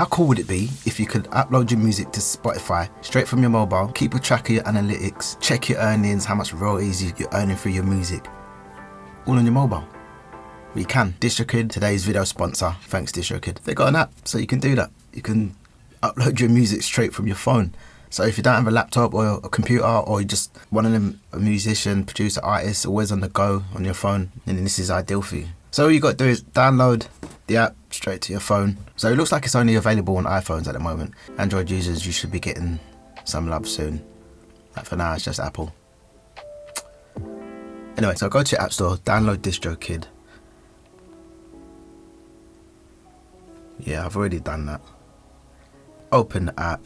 How cool would it be if you could upload your music to Spotify straight from your mobile, keep a track of your analytics, check your earnings, how much royalties you're earning for your music, all on your mobile? We can. DistroKid, today's video sponsor. Thanks DistroKid. They got an app, so you can do that. You can upload your music straight from your phone. So if you don't have a laptop or a computer, or you just one of them, a musician, producer, artist, always on the go on your phone, then this is ideal for you. So all you got to do is download the app straight to your phone. So it looks like it's only available on iPhones at the moment. Android users, you should be getting some love soon. Like for now, it's just Apple. Anyway, so go to your app store, download DistroKid. Yeah, I've already done that. Open the app.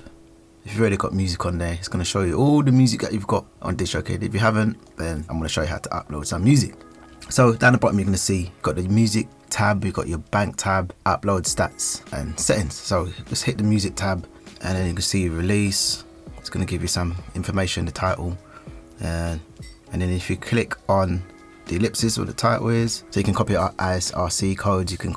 If you've already got music on there, it's going to show you all the music that you've got on DistroKid. If you haven't, then I'm going to show you how to upload some music. So down the bottom, you're going to see you've got the music tab, you've got your bank tab, upload stats and settings. So just hit the music tab and then you can see release. It's going to give you some information, the title. And then if you click on the ellipsis where the title is, so you can copy our ISRC codes, you can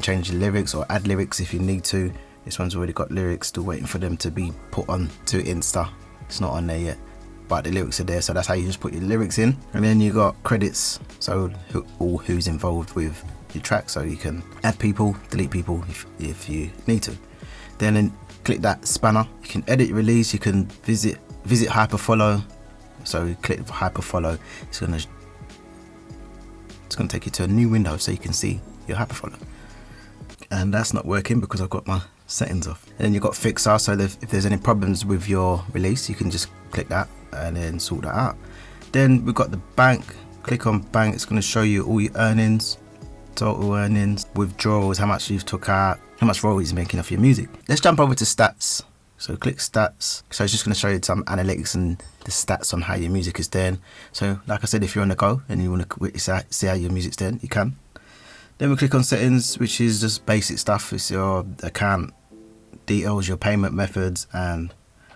change the lyrics or add lyrics if you need to. This one's already got lyrics, still waiting for them to be put on to Insta. It's not on there yet, but the lyrics are there, so that's how you just put your lyrics in. And then you got credits, so who's involved with your track, so you can add people, delete people if you need to. Then click that spanner. You can edit, release, you can visit hyperfollow. So you click hyperfollow, it's gonna take you to a new window so you can see your hyperfollow. And that's not working because I've got my settings off. And then you've got fixer, so if there's any problems with your release, you can just click that and then sort that out. Then we've got the bank. Click on bank, it's going to show you all your earnings, total earnings, withdrawals, how much you've took out, how much royalties you're making off your music. Let's jump over to stats. So click stats. So it's just going to show you some analytics and the stats on how your music is doing. So like I said, if you're on the go and you want to see how your music's doing, you can. Then we click on settings, which is just basic stuff. It's your account details, your payment methods, and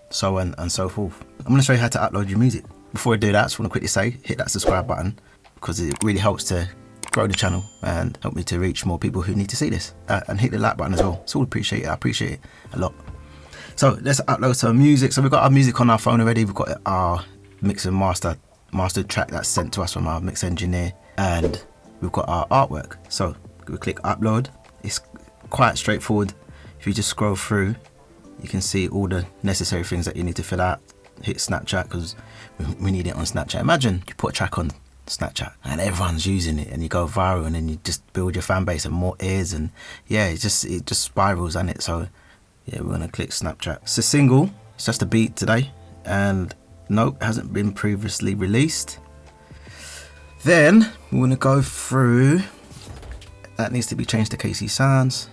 so on and so forth. I'm going to show you how to upload your music. Before I do that, I just want to quickly say, hit that subscribe button because it really helps to grow the channel and help me to reach more people who need to see this. And hit the like button as well. It's all appreciated. I appreciate it a lot. So let's upload some music. So we've got our music on our phone already. We've got our mix and mastered track that's sent to us from our mix engineer, and we've got our artwork. So we click upload. It's quite straightforward. If you just scroll through, you can see all the necessary things that you need to fill out. Hit Snapchat because we need it on Snapchat. Imagine you put a track on Snapchat and everyone's using it and you go viral, and then you just build your fan base and more ears, and yeah, it just spirals, and it. So yeah, we're gonna click Snapchat. It's a single. It's just a beat today, and nope, it hasn't been previously released. Then we're gonna go through. That needs to be changed to KC Sounds.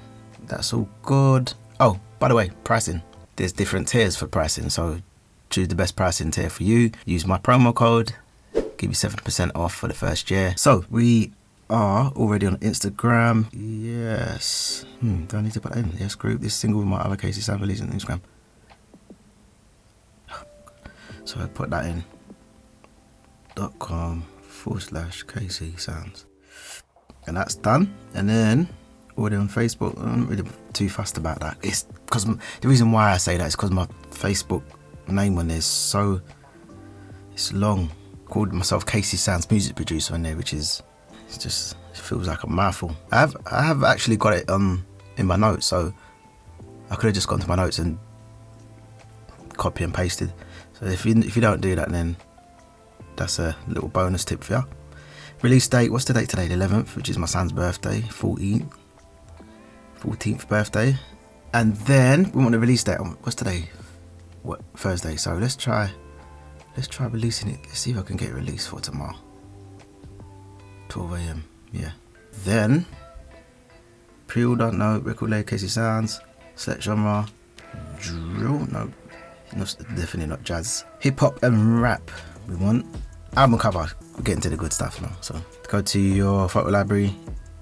That's all good. Oh, by the way, pricing. There's different tiers for pricing, so choose the best pricing tier for you. Use my promo code. Give you 7% off for the first year. So we are already on Instagram. Yes. Do I need to put that in? Yes, group this single with my other KC Sound release on Instagram. So I put that in. .com/KC Sounds. And that's done. And then already on Facebook. I'm not really too fussed about that. It's because the reason why I say that is because my Facebook name on there is so it's long. Called myself KC Sounds music producer on there, which is it feels like a mouthful. I have actually got it in my notes, so I could have just gone to my notes and copy and pasted. So if you don't do that, then that's a little bonus tip for you. Release date, what's the date today? The 11th, which is my son's birthday, 14th birthday. And then we want a release date on, what's today? What, Thursday. So let's try releasing it. Let's see if I can get it released for tomorrow. 12 AM, yeah. Then, pre-order, no, record label, KC Sounds, select genre, drill, no, definitely not jazz. Hip hop and rap, we want. Album cover, we're getting to the good stuff now. So go to your photo library,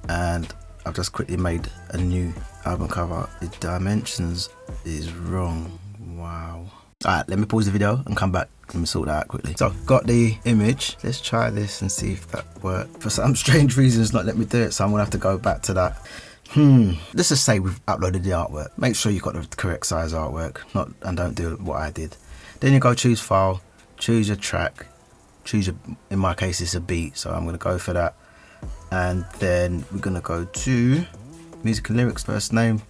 and I've just quickly made a new album cover. The dimensions is wrong, wow. Alright, let me pause the video and come back. Let me sort that out quickly. So, got the image. Let's try this and see if that works. For some strange reason, it's not letting me do it, so I'm gonna have to go back to that. Let's just say we've uploaded the artwork. Make sure you've got the correct size artwork, and don't do what I did. Then you go choose file, choose your track, in my case it's a beat, so I'm gonna go for that. And then we're gonna go to music and lyrics, first name,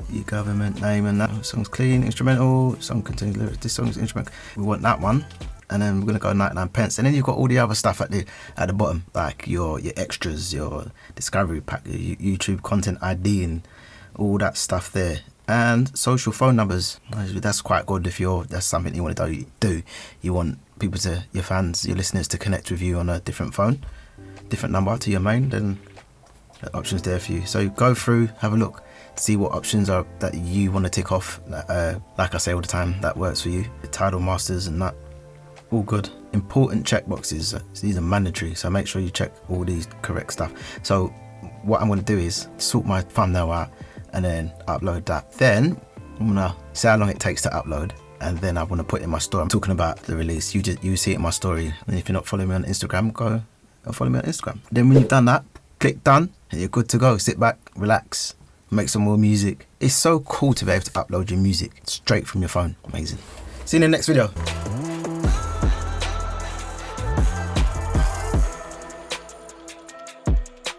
your government name, and that song's clean, instrumental, song contains lyrics, this song's instrumental. We want that one. And then we're gonna go 99 pence, and then you've got all the other stuff at the bottom, like your extras, your discovery pack, your YouTube content ID, and all that stuff there. And social phone numbers. That's quite good if that's something you want to do. You want people your fans, your listeners to connect with you on a different phone, different number to your main. Then the options there for you. So go through, have a look, see what options are that you want to tick off. Like I say all the time, that works for you. The title masters and that. All good. Important checkboxes, these are mandatory, so make sure you check all these correct stuff. So what I'm going to do is sort my thumbnail out and then upload that. Then I'm going to see how long it takes to upload, and then I want to put it in my story. I'm talking about the release. You see it in my story, and if you're not following me on Instagram, go and follow me on Instagram. Then when you've done that, click done, and you're good to go. Sit back, relax, make some more music. It's so cool to be able to upload your music straight from your phone. Amazing. See you in the next video.